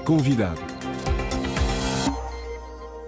Convidado.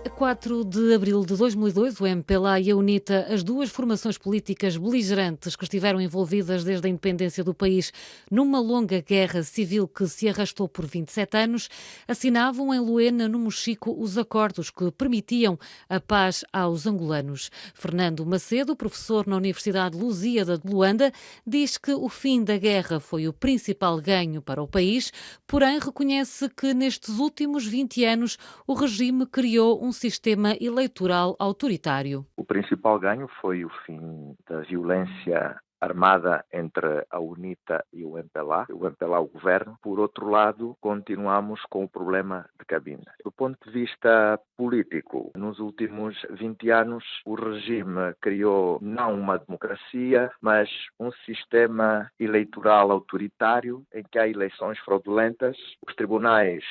A 4 de abril de 2002, o MPLA e a UNITA, as duas formações políticas beligerantes que estiveram envolvidas desde a independência do país numa longa guerra civil que se arrastou por 27 anos, assinavam em Luena, no Mochico, os acordos que permitiam a paz aos angolanos. Fernando Macedo, professor na Universidade Lusíada de Luanda, diz que o fim da guerra foi o principal ganho para o país, porém reconhece que nestes últimos 20 anos o regime criou um sistema eleitoral autoritário. O principal ganho foi o fim da violência armada entre a UNITA e o MPLA, o governo. Por outro lado, continuamos com o problema de cabine. Do ponto de vista político, nos últimos 20 anos, o regime criou não uma democracia, mas um sistema eleitoral autoritário em que há eleições fraudulentas. Os tribunais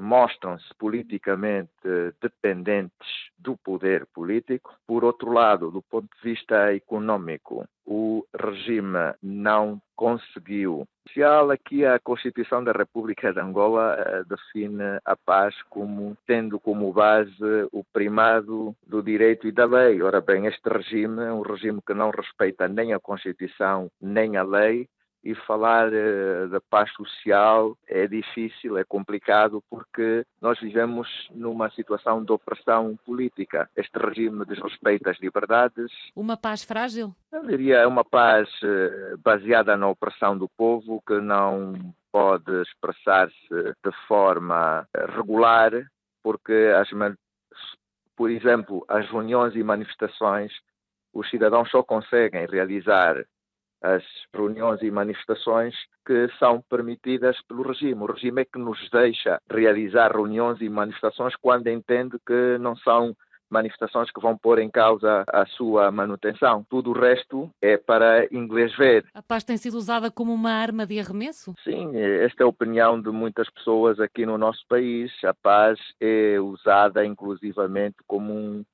mostram-se politicamente dependentes do poder político. Por outro lado, do ponto de vista econômico, o regime não conseguiu. Aqui a Constituição da República de Angola define a paz como tendo como base o primado do direito e da lei. Ora bem, este regime é um regime que não respeita nem a Constituição nem a lei. E falar da paz social é difícil, é complicado, porque nós vivemos numa situação de opressão política. Este regime desrespeita as liberdades. Uma paz frágil? Eu diria uma paz baseada na opressão do povo, que não pode expressar-se de forma regular, porque, por exemplo, as reuniões e manifestações, os cidadãos só conseguem realizar as reuniões e manifestações que são permitidas pelo regime. O regime é que nos deixa realizar reuniões e manifestações quando entende que não são manifestações que vão pôr em causa a sua manutenção. Tudo o resto é para inglês ver. A paz tem sido usada como uma arma de arremesso? Sim, esta é a opinião de muitas pessoas aqui no nosso país. A paz é usada inclusivamente como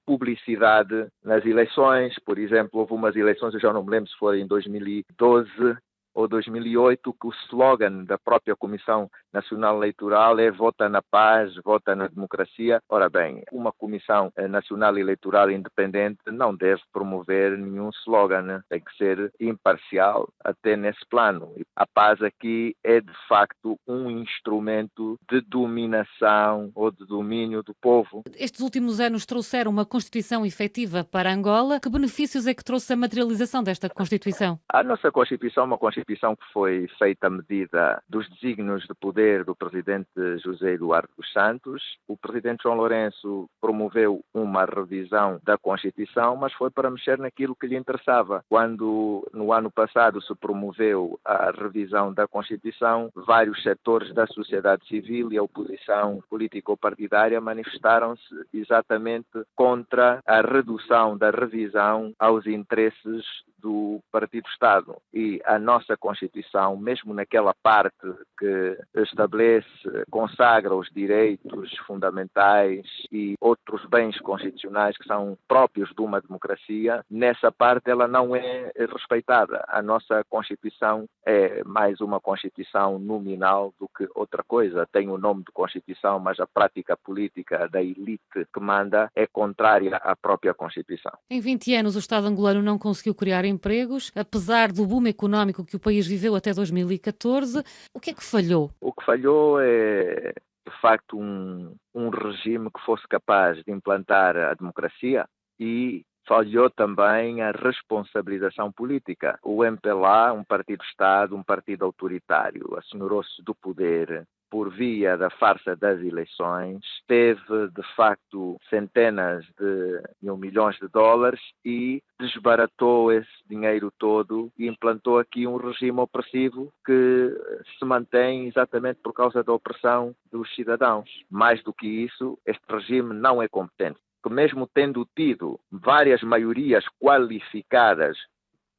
publicidade nas eleições. Por exemplo, houve umas eleições, eu já não me lembro se foi em 2012 ou 2008, que o slogan da própria Comissão Nacional Eleitoral é "Vota na paz, vota na democracia". Ora bem, uma Comissão Nacional Eleitoral independente não deve promover nenhum slogan, tem que ser imparcial até nesse plano. A paz aqui é, de facto, um instrumento de dominação ou de domínio do povo. Estes últimos anos trouxeram uma Constituição efetiva para Angola. Que benefícios é que trouxe a materialização desta Constituição? A nossa Constituição é uma Constituição que foi feita à medida dos desígnios de poder do presidente José Eduardo dos Santos. O presidente João Lourenço promoveu uma revisão da Constituição, mas foi para mexer naquilo que lhe interessava. Quando, no ano passado, se promoveu a revisão da Constituição, vários setores da sociedade civil e a oposição político-partidária manifestaram-se exatamente contra a redução da revisão aos interesses do Partido-Estado. E a nossa Constituição, mesmo naquela parte que estabelece, consagra os direitos fundamentais e outros bens constitucionais que são próprios de uma democracia, nessa parte ela não é respeitada. A nossa Constituição é mais uma Constituição nominal do que outra coisa. Tem o nome de Constituição, mas a prática política da elite que manda é contrária à própria Constituição. Em 20 anos o Estado angolano não conseguiu criar empregos, apesar do boom económico que o país viveu até 2014. O que é que falhou? O que falhou é, de facto, um regime que fosse capaz de implantar a democracia, e falhou também a responsabilização política. O MPLA, um partido-Estado, um partido autoritário, assenhorou-se do poder por via da farsa das eleições, teve, de facto, centenas de milhões de dólares e desbaratou esse dinheiro todo e implantou aqui um regime opressivo que se mantém exatamente por causa da opressão dos cidadãos. Mais do que isso, este regime não é competente, que mesmo tendo tido várias maiorias qualificadas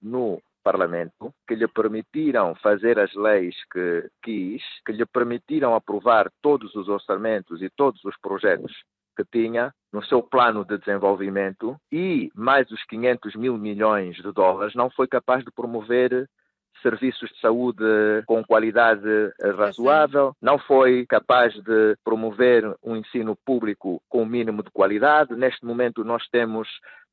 no Parlamento, que lhe permitiram fazer as leis que quis, que lhe permitiram aprovar todos os orçamentos e todos os projetos que tinha no seu plano de desenvolvimento, e mais os 500 mil milhões de dólares, não foi capaz de promover serviços de saúde com qualidade razoável, não foi capaz de promover um ensino público com o mínimo de qualidade. Neste momento nós temos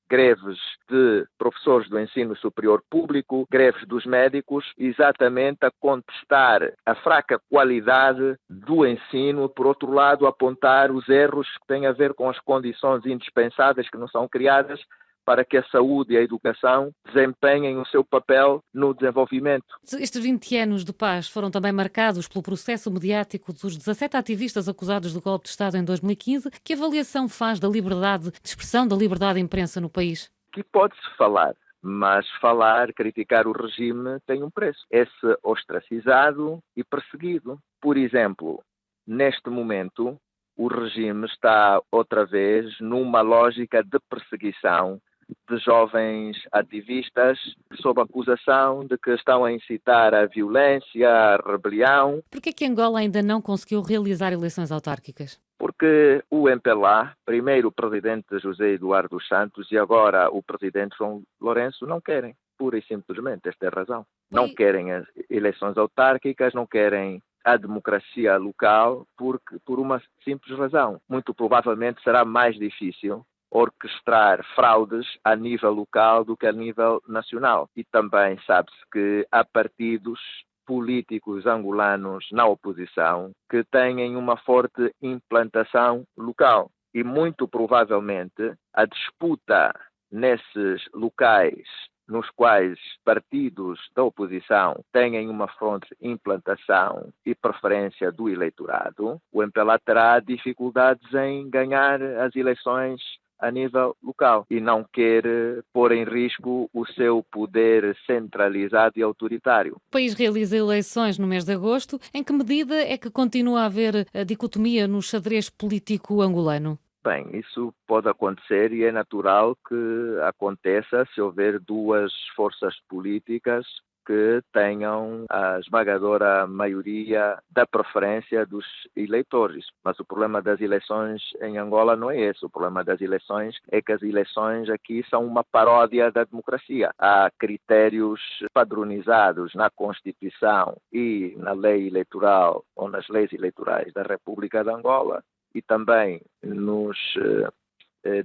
greves de professores do ensino superior público, greves dos médicos, exatamente a contestar a fraca qualidade do ensino, por outro lado, apontar os erros que têm a ver com as condições indispensáveis que não são criadas para que a saúde e a educação desempenhem o seu papel no desenvolvimento. Estes 20 anos de paz foram também marcados pelo processo mediático dos 17 ativistas acusados de golpe de Estado em 2015. Que avaliação faz da liberdade de expressão, da liberdade de imprensa no país? Que pode-se falar, mas falar, criticar o regime tem um preço. É-se ostracizado e perseguido. Por exemplo, neste momento, o regime está outra vez numa lógica de perseguição de jovens ativistas sob acusação de que estão a incitar a violência, a rebelião. Por que é que Angola ainda não conseguiu realizar eleições autárquicas? Porque o MPLA, primeiro o presidente José Eduardo Santos e agora o presidente João Lourenço, não querem, pura e simplesmente, esta é a razão. Não querem as eleições autárquicas, não querem a democracia local, por uma simples razão. Muito provavelmente será mais difícil orquestrar fraudes a nível local do que a nível nacional. E também sabe-se que há partidos políticos angolanos na oposição que têm uma forte implantação local. E muito provavelmente a disputa nesses locais nos quais partidos da oposição têm uma forte implantação e preferência do eleitorado, o MPLA terá dificuldades em ganhar as eleições a nível local e não quer pôr em risco o seu poder centralizado e autoritário. O país realiza eleições no mês de agosto. Em que medida é que continua a haver a dicotomia no xadrez político angolano? Bem, isso pode acontecer e é natural que aconteça se houver duas forças políticas que tenham a esmagadora maioria da preferência dos eleitores. Mas o problema das eleições em Angola não é esse. O problema das eleições é que as eleições aqui são uma paródia da democracia. Há critérios padronizados na Constituição e na lei eleitoral ou nas leis eleitorais da República de Angola e também nos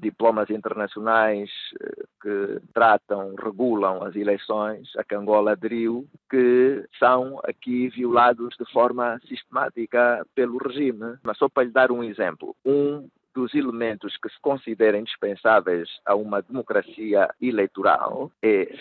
diplomas internacionais que regulam as eleições a que Angola aderiu, que são aqui violados de forma sistemática pelo regime. Mas só para lhe dar um exemplo, dos elementos que se consideram indispensáveis a uma democracia eleitoral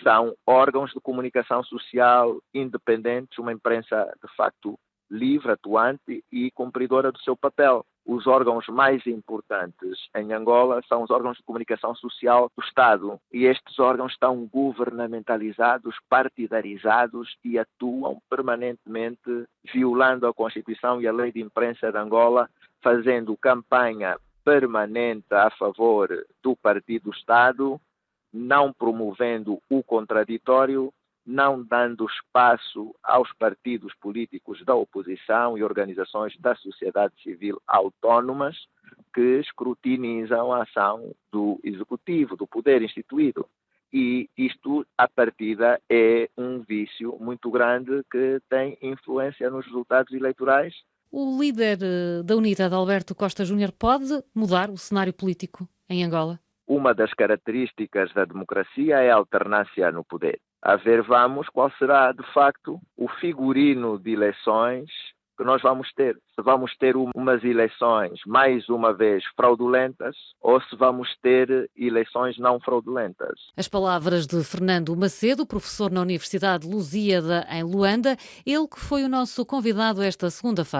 são órgãos de comunicação social independentes, uma imprensa de facto livre, atuante e cumpridora do seu papel. Os órgãos mais importantes em Angola são os órgãos de comunicação social do Estado e estes órgãos estão governamentalizados, partidarizados e atuam permanentemente violando a Constituição e a lei de imprensa de Angola, fazendo campanha permanente a favor do partido Estado, não promovendo o contraditório, não dando espaço aos partidos políticos da oposição e organizações da sociedade civil autónomas que escrutinizam a ação do executivo, do poder instituído. E isto, à partida, é um vício muito grande que tem influência nos resultados eleitorais. O líder da UNITA, Alberto Costa Júnior, pode mudar o cenário político em Angola? Uma das características da democracia é a alternância no poder. A ver, vamos, qual será, de facto, o figurino de eleições que nós vamos ter. Se vamos ter umas eleições, mais uma vez, fraudulentas, ou se vamos ter eleições não fraudulentas. As palavras de Fernando Macedo, professor na Universidade Lusíada, em Luanda, ele que foi o nosso convidado esta segunda-feira.